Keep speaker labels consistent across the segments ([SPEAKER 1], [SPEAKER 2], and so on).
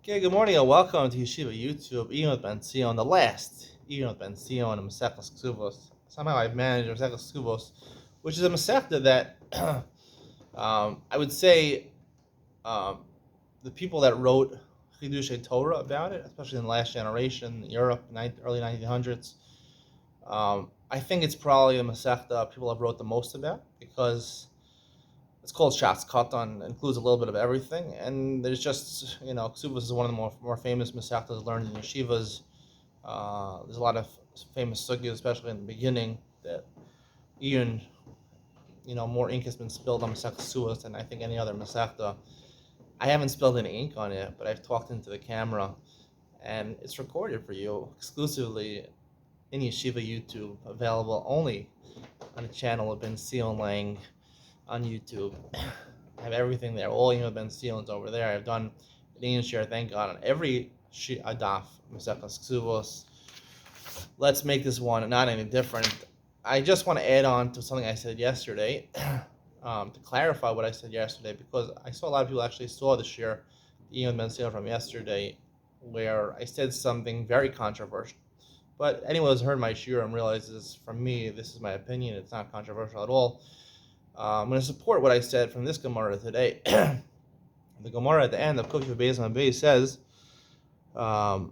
[SPEAKER 1] Okay, good morning and welcome to Yeshiva YouTube. Iyun with Benzion, the last Iyun with Benzion and Masechtas Kesubos. Somehow I've managed Masechtas Kesubos, which is a Masechta that I would say um, the people that wrote Chidushei Torah about it, especially in the last generation, in Europe, early 1900s, I think it's probably the Masechta people have wrote the most about because it's called Shatz Katan, includes a little bit of everything, and there's just Ksubas is one of the more famous Masechtas learned in yeshivas. There's a lot of famous sugyas, especially in the beginning, that Iyun, more ink has been spilled on Masechta Ksubas than I think any other Masechta. I haven't spilled any ink on it, but I've talked into the camera, and it's recorded for you exclusively in Yeshiva YouTube, available only on the channel of Ben Sion Lang on YouTube. I have everything there. All Ben Sion's over there. I've done an Iyun share, thank God, on every adaf, Masechtas Kesubos. Let's make this one not any different. I just want to add on to something I said yesterday, to clarify what I said yesterday, because I saw a lot of people actually saw the share, the Iyun Ben Sion from yesterday, where I said something very controversial. But anyone who's heard my shir and realizes from me, this is my opinion, it's not controversial at all. I'm going to support what I said from this Gemara today. The Gemara at the end of Kuf Beis Beis says, Amar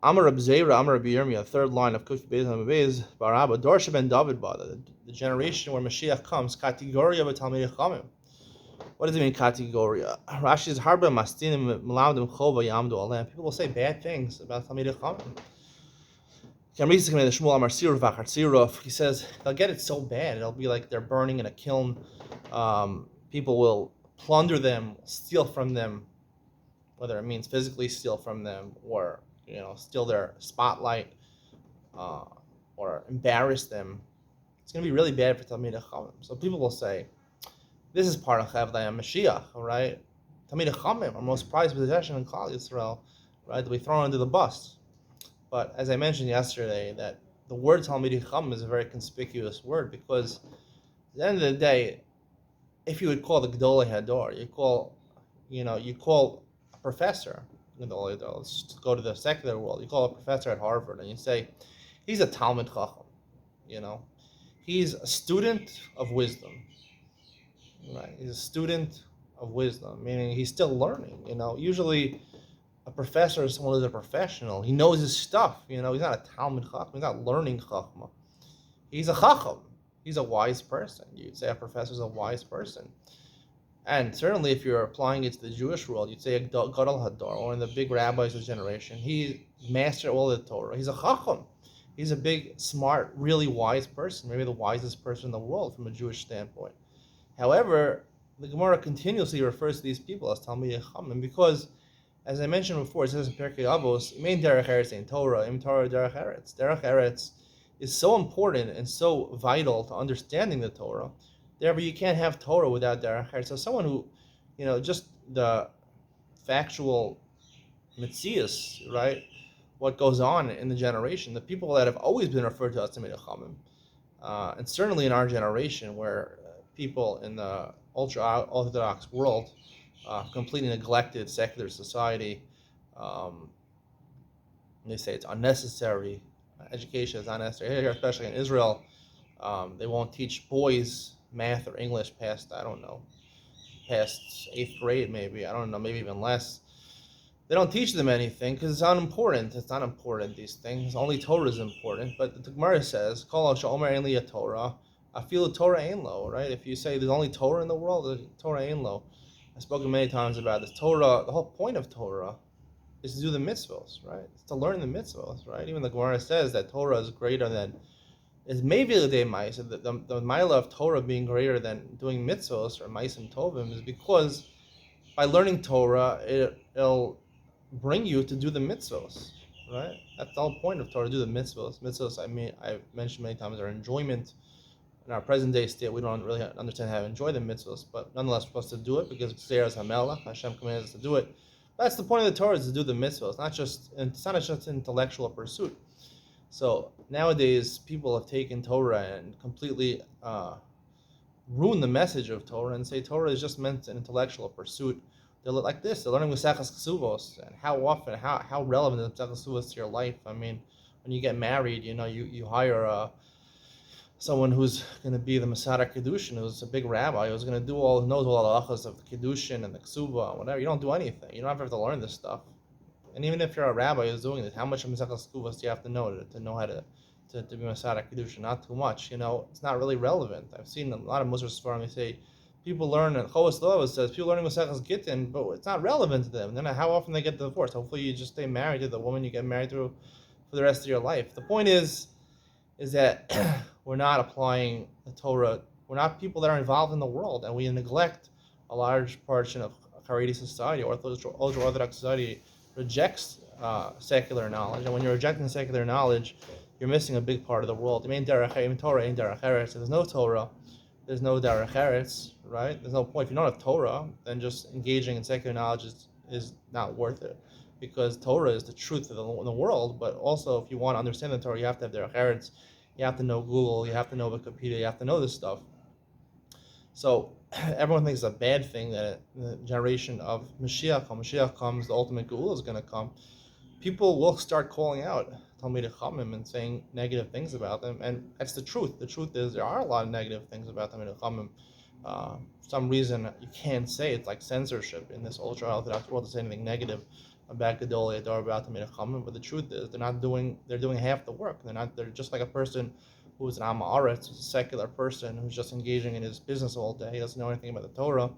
[SPEAKER 1] Reb Zera, Amar Reb Yirmiyah, third line of Kuf Beis Beis, Barabba, Dorsha ben David Bada, the generation where Mashiach comes, Kategoria b'Talmidei Chachamim. What does it mean, Kategoria? Rashi's Harba Mastinim Melamdim Chova Yamdu Alem. People will say bad things about Talmidei Chachamim. He says they'll get it so bad it'll be like they're burning in a kiln. People will plunder them, steal from them, whether it means physically steal from them or steal their spotlight, or embarrass them. It's going to be really bad for Talmidei Chachamim. So people will say, this is part of Chavdai Mashiach, right? Talmidei Chachamim, our most prized possession in Klal Yisrael, right? To be thrown under the bus. But as I mentioned yesterday, that the word Talmidei Chachamim is a very conspicuous word, because at the end of the day, if you would call the Gedolei Hador, you call a professor, let's just go to the secular world, you call a professor at Harvard and you say, he's a Talmid Chacham, he's a student of wisdom, right? He's a student of wisdom, meaning he's still learning, usually a professor is someone who's a professional. He knows his stuff. He's not a Talmid Chacham. He's not learning Chachma. He's a Chacham. He's a wise person. You'd say a professor is a wise person. And certainly if you're applying it to the Jewish world, you'd say a Gadol Hador, or in the big rabbis of his generation. He mastered all the Torah. He's a Chacham. He's a big, smart, really wise person. Maybe the wisest person in the world from a Jewish standpoint. However, the Gemara continuously refers to these people as Talmidei Chachamim because, as I mentioned before, it says in Pirkei Avos, "Imein derech eretz in Torah, im Torah derech eretz." Derech eretz is so important and so vital to understanding the Torah. Therefore, you can't have Torah without derech eretz. So, someone who, just the factual mitzias, right? What goes on in the generation, the people that have always been referred to as Talmidei Chachamim, and certainly in our generation, where people in the ultra-Orthodox world completely neglected secular society. They say it's unnecessary. Education is unnecessary. Here, especially in Israel, they won't teach boys math or English past 8th grade, maybe. I don't know, maybe even less. They don't teach them anything because it's unimportant. It's not important, these things. Only Torah is important. But the Gemara says, Kol she'omer ein li Torah, afilu Torah ein lo, right? If you say there's only Torah in the world, there's Torah ein lo. I've spoken many times about this. Torah, the whole point of Torah is to do the mitzvos, right? It's to learn the mitzvos, right? Even the Gemara says that Torah is greater than, is maybe the day ma'is. The mila of Torah being greater than doing mitzvos or ma'isim tovim is because by learning Torah, it'll bring you to do the mitzvos, right? That's the whole point of Torah, to do the mitzvos. Mitzvos, I've mentioned many times, are enjoyment. In our present day state, we don't really understand how to enjoy the mitzvahs, but nonetheless, we're supposed to do it because Kseiras HaMelech, Hashem commands us to do it. That's the point of the Torah, is to do the mitzvahs. It's not just an intellectual pursuit. So nowadays, people have taken Torah and completely ruin the message of Torah and say Torah is just meant an intellectual pursuit They're like this. They're learning Maseches Kesubos, and how often, how relevant is Maseches Kesubos to your life? I mean, when you get married, you hire someone who's going to be the Masada Kedushin, who's a big rabbi, who's going to knows all the halachas of the Kedushin and the Ksuba and whatever. You don't do anything. You don't have to learn this stuff. And even if you're a rabbi who's doing this, how much of Maseches Kesubos do you have to know how to be Masada Kedushin? Not too much. It's not really relevant. I've seen a lot of Muslims Sfarim, they say people learn, and Chovos Lova says people learning Maseches Gittin, but it's not relevant to them. Then how often they get divorced. Hopefully you just stay married to the woman you get married to for the rest of your life. The point is that we're not applying the Torah. We're not people that are involved in the world, and we neglect a large portion of Haredi society. Ultra-Orthodox society rejects secular knowledge, and when you're rejecting secular knowledge, you're missing a big part of the world. Torah ain't derech eretz. If there's no Torah, there's no derech eretz, right? There's no point. If you don't have Torah, then just engaging in secular knowledge is not worth it, because Torah is the truth of the world. But also, if you want to understand the Torah, you have to have derech eretz. You have to know Google. You have to know Wikipedia. You have to know this stuff. So everyone thinks it's a bad thing that the generation of Mashiach, when Mashiach comes, the ultimate Geula is going to come. People will start calling out Talmidei Chachamim and saying negative things about them, and that's the truth. The truth is there are a lot of negative things about Talmidei Chachamim. For some reason you can't say, it's like censorship in this ultra-Orthodox world to say anything negative about Gedolei or about Talmidei Chachamim. But the truth is they're doing half the work. They're just like a person who's an Am Haaretz, who's a secular person who's just engaging in his business all day. He doesn't know anything about the Torah.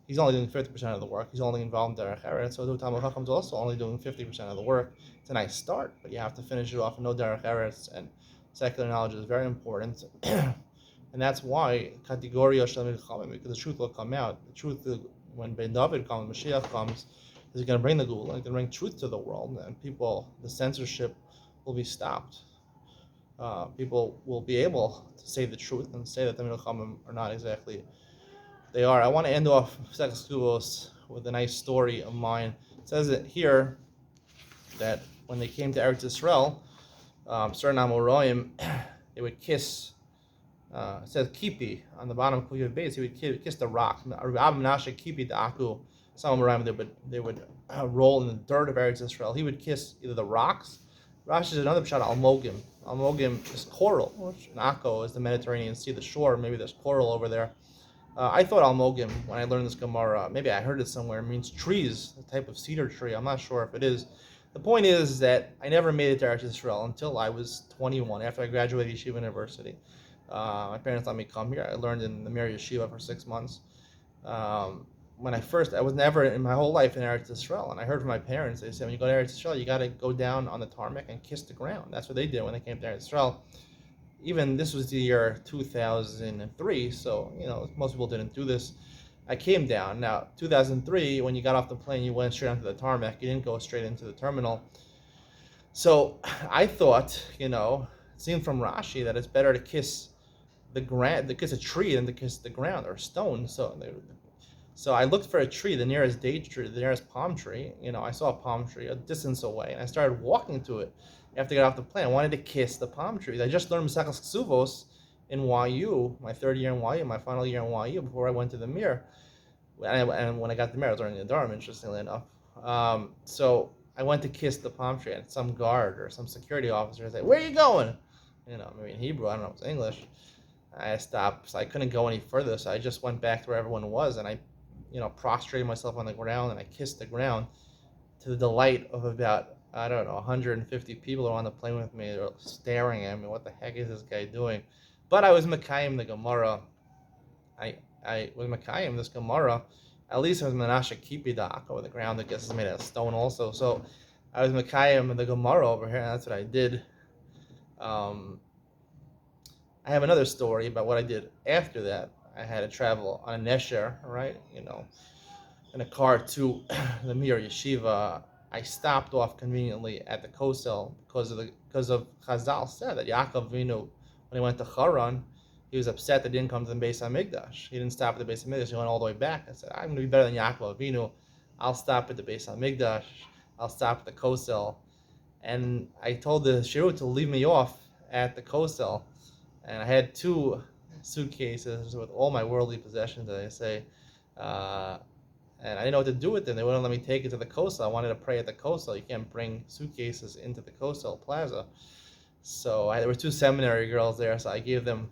[SPEAKER 1] He's only doing 50% of the work. He's only involved in Derech Eretz. So the Talmidei Chacham is also only doing 50% of the work. It's a nice start, but you have to finish it off and know Derech Eretz, and secular knowledge is very important. And that's why Kategoria Talmidei Chacham, because the truth will come out. The truth, when Ben David comes, Mashiach comes, is going to bring the Geula, going to bring truth to the world, and the censorship will be stopped. People will be able to say the truth and say that the Talmidei Chacham are not exactly they are. I want to end off Maseches Kesubos with a nice story of mine. It says it here that when they came to Eretz Yisrael, certain Amoraim, they would kiss. It says kipi on the bottom of Kuyev Beis. He would kiss the rock. Rabbi Menashe kipi da'aku. Some Amoraim they would roll in the dirt of Eretz Yisrael. He would kiss either the rocks. Rashi is another pshat almogim. Almogim is coral, which in Akko is the Mediterranean Sea, the shore. Maybe there's coral over there. I thought almogim, when I learned this Gemara, maybe I heard it somewhere, means trees, a type of cedar tree. I'm not sure if it is. The point is that I never made it to Eretz Yisrael until I was 21, after I graduated Yeshiva University. My parents let me come here. I learned in the Mir Yeshiva for 6 months. I was never in my whole life in Eretz Yisrael, and I heard from my parents, they said, when you go to Eretz Yisrael, you got to go down on the tarmac and kiss the ground. That's what they did when they came to Eretz Yisrael. Even this was the year 2003, so most people didn't do this. I came down. Now, 2003, when you got off the plane, you went straight onto the tarmac. You didn't go straight into the terminal. So I thought, it seemed from Rashi that it's better to kiss the ground, to kiss a tree than to kiss the ground or stone. So I looked for a tree, the nearest date tree, the nearest palm tree. I saw a palm tree a distance away, and I started walking to it. After I got off the plane, I wanted to kiss the palm trees. I just learned Maseches Kesubos in YU, my third year in YU, my final year in YU, before I went to the Mir. And when I got to the Mir, I was learning the Dharma, interestingly enough. So I went to kiss the palm tree, and some guard or some security officer said, "Where are you going?" Maybe in Hebrew, I don't know if it's English. I stopped, so I couldn't go any further, so I just went back to where everyone was, and I prostrated myself on the ground, and I kissed the ground to the delight of about, 150 people who were on the plane with me. They were staring at me. What the heck is this guy doing? But I was Mekayim the Gemara. I was Mekayim this Gemara. At least I was Menashe Kipi Da'aka, the ground I guess is made out of stone also. So I was Mekayim the Gemara over here, and that's what I did. I have another story about what I did after that. I had to travel on a Nesher, right? In a car to the Mir Yeshiva. I stopped off conveniently at the Kosel because of Chazal said that Yaakov Avinu, when he went to Haran, he was upset that he didn't come to the Beis HaMikdash. He didn't stop at the Beis HaMikdash. He went all the way back. I said, I'm going to be better than Yaakov Avinu. I'll stop at the Beis HaMikdash. I'll stop at the Kosel. And I told the Shirut to leave me off at the Kosel. And I had 2 suitcases with all my worldly possessions, as I say. and I didn't know what to do with them. They wouldn't let me take it to the Coastal. I wanted to pray at the Coastal. You can't bring suitcases into the Coastal Plaza. So there were two seminary girls there, so I gave them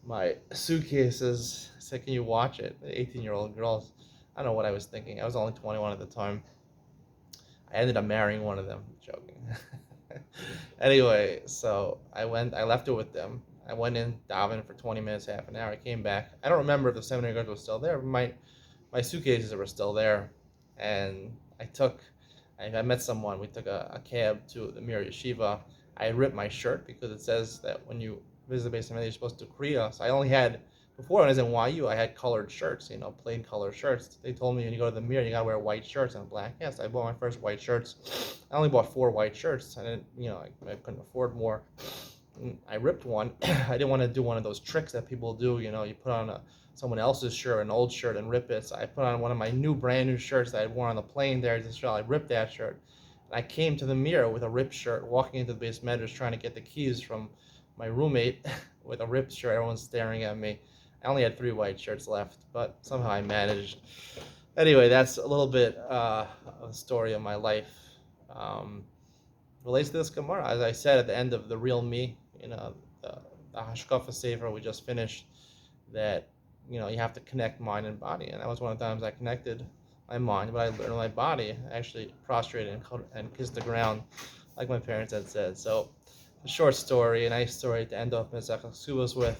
[SPEAKER 1] my suitcases. I said, "Can you watch it?" 18-year-old girls. I don't know what I was thinking. I was only 21 at the time. I ended up marrying one of them. Joking. Anyway, so I left it with them. I went in, davened for 20 minutes, half an hour. I came back. I don't remember if the seminary girls were still there, but my suitcases were still there. And I met someone. We took a cab to the Mir Yeshiva. I ripped my shirt because it says that when you visit the Beis Hamikdash, you're supposed to kriya. So I only had, before when I was in YU, I had colored shirts, plain colored shirts. They told me when you go to the Mir, you gotta wear white shirts and black. Yes, I bought my first white shirts. I only bought 4 white shirts. I didn't, I couldn't afford more. I ripped one. I didn't want to do one of those tricks that people do. You put on someone else's shirt, an old shirt, and rip it. So I put on one of my brand new shirts that I'd worn on the plane there to Israel. I ripped that shirt. And I came to the Mir with a ripped shirt, walking into the Beis Medrash, trying to get the keys from my roommate with a ripped shirt. Everyone's staring at me. I only had 3 white shirts left, but somehow I managed. Anyway, that's a little bit of the story of my life. Relates to this Gemara, as I said at the end of the Real Me, the Hashkafa Sefer we just finished, that you have to connect mind and body, and that was one of the times I connected my mind, but I learned my body. I actually prostrated and kissed the ground, like my parents had said. So, a short story, a nice story to end off Masechet Kesubos with.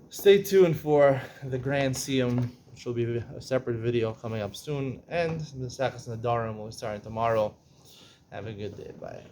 [SPEAKER 1] Stay tuned for the Grand Siyum, which will be a separate video coming up soon, and the Masechet Nedarim will be starting tomorrow. Have a good day. Bye.